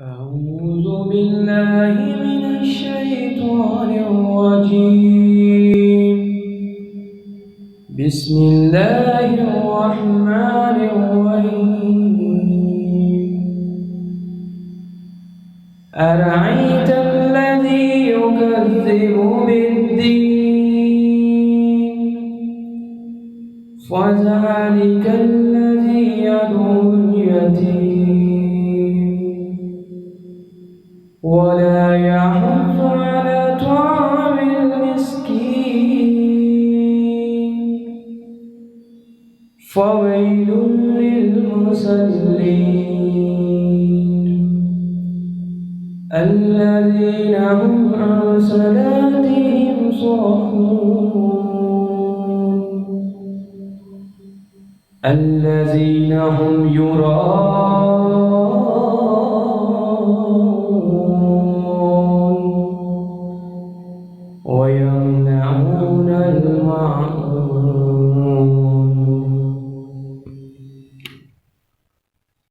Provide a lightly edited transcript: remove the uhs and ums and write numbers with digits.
أعوذ بالله من الشيطان الرجيم. بسم الله الرحمن الرحيم. أرأيت الذي يكذب بالدين فذلك الذي يدعو اليتيم ولا يحض على طعام المسكين فويل للمصلين الذين هم عن صلاتهم ساهون الذين هم يراءون